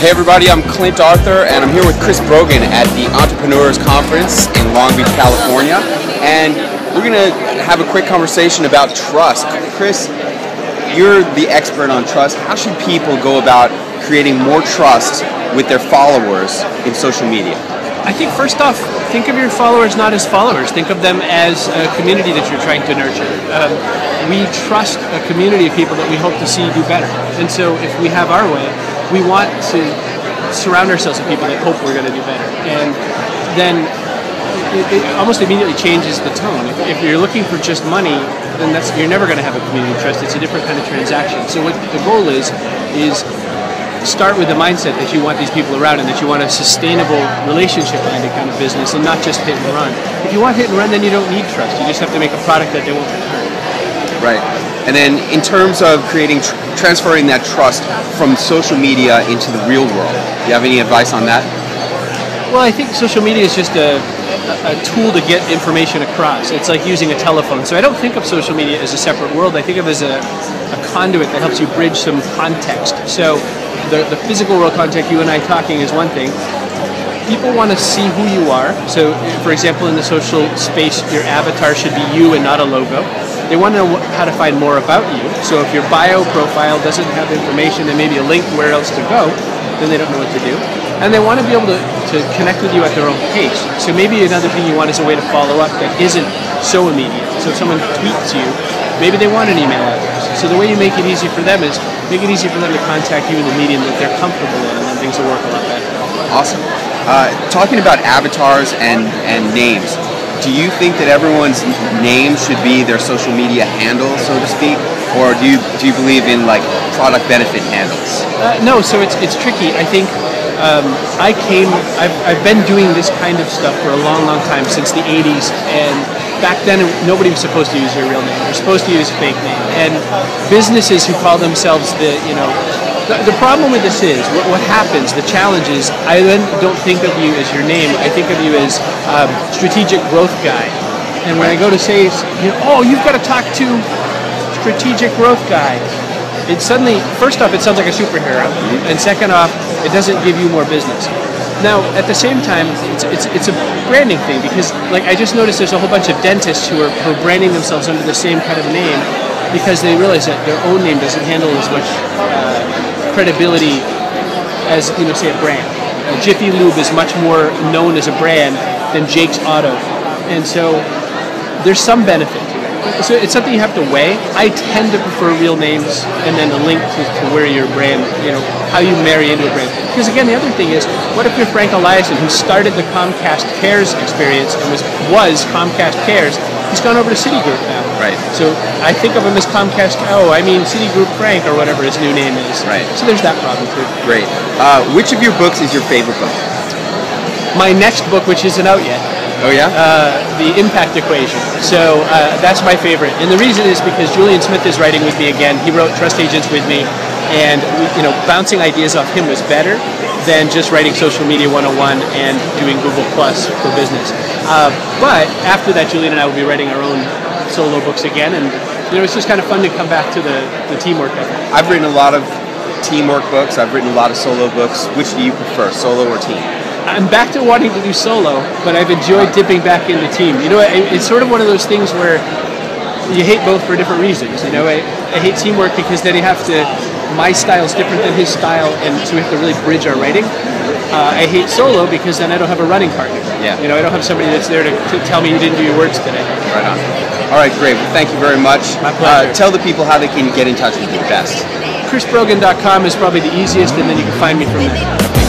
Hey everybody, I'm Clint and I'm here with Chris Brogan at the Entrepreneurs Conference in Long Beach, California. And we're going to have a quick conversation about trust. Chris, you're the expert on trust. How should people go about creating more trust with their followers in social media? I think first off, think of your followers not as followers. Think of them as a community that you're trying to nurture. We trust a community of people that we hope to see do better. And so if we have our way, we want to surround ourselves with people that hope we're going to do better. And then it almost immediately changes the tone. If you're looking for just money, then you're never going to have a community of trust. It's a different kind of transaction. So what the goal is start with the mindset that you want these people around and that you want a sustainable relationship-minded kind of business and not just hit and run. If you want hit and run, then you don't need trust. You just have to make a product that they won't return. Right. And then in terms of transferring that trust from social media into the real world, do you have any advice on that? Well, I think social media is just a tool to get information across. It's like using a telephone. So I don't think of social media as a separate world. I think of it as a conduit that helps you bridge some context. So the physical world context, you and I talking, is one thing. People want to see who you are. So, for example, in the social space, your avatar should be you and not a logo. They want to know how to find more about you. So if your bio profile doesn't have information and maybe a link where else to go, then they don't know what to do. And they want to be able to connect with you at their own pace. So maybe another thing you want is a way to follow up that isn't so immediate. So if someone tweets you, maybe they want an email address. So the way you make it easy for them is make it easy for them to contact you in the medium that they're comfortable in, and then things will work a lot better. Awesome. Talking about avatars and names, do you think that everyone's name should be their social media handle, so to speak? Or do you believe in like product benefit handles? No, so it's tricky. I think I've been doing this kind of stuff for a long, long time, since the 80s, and back then nobody was supposed to use your real name. You're supposed to use a fake name. And businesses who call themselves the problem with this is, what happens, the challenge is, I then don't think of you as your name, I think of you as strategic growth guy. And when I go to say, oh, you've got to talk to strategic growth guy, it suddenly, first off, it sounds like a superhero, and second off, it doesn't give you more business. Now, at the same time, it's a branding thing, because like I just noticed there's a whole bunch of dentists who are branding themselves under the same kind of name because they realize that their own name doesn't handle as much credibility as, say, a brand. Jiffy Lube is much more known as a brand than Jake's Auto, and so there's some benefit to it. So it's something you have to weigh. I tend to prefer real names and then a link to where your brand, how you marry into a brand. Because again, the other thing is, what if you're Frank Eliason, who started the Comcast Cares experience and was Comcast Cares? He's gone over to Citigroup now. Right. So I think of him as Comcast, Citigroup Frank, or whatever his new name is. Right. So there's that problem too. Great. Which of your books is your favorite book? My next book, which isn't out yet. Oh yeah? The Impact Equation. So that's my favorite. And the reason is because Julian Smith is writing with me again. He wrote Trust Agents with me. And bouncing ideas off him was better than just writing Social Media 101 and doing Google Plus for business. But after that, Julian and I will be writing our own solo books again. And it's just kind of fun to come back to the teamwork effort. I've written a lot of teamwork books. I've written a lot of solo books. Which do you prefer, solo or team? I'm back to wanting to do solo, but I've enjoyed dipping back into team. It's sort of one of those things where you hate both for different reasons. I hate teamwork because then you have to, my style is different than his style, and so we have to really bridge our writing. I hate solo because then I don't have a running partner. Yeah. I don't have somebody that's there to tell me you didn't do your words today. Right on. All right, great. Well, thank you very much. My pleasure. Tell the people how they can get in touch with you best. ChrisBrogan.com is probably the easiest, and then you can find me from there.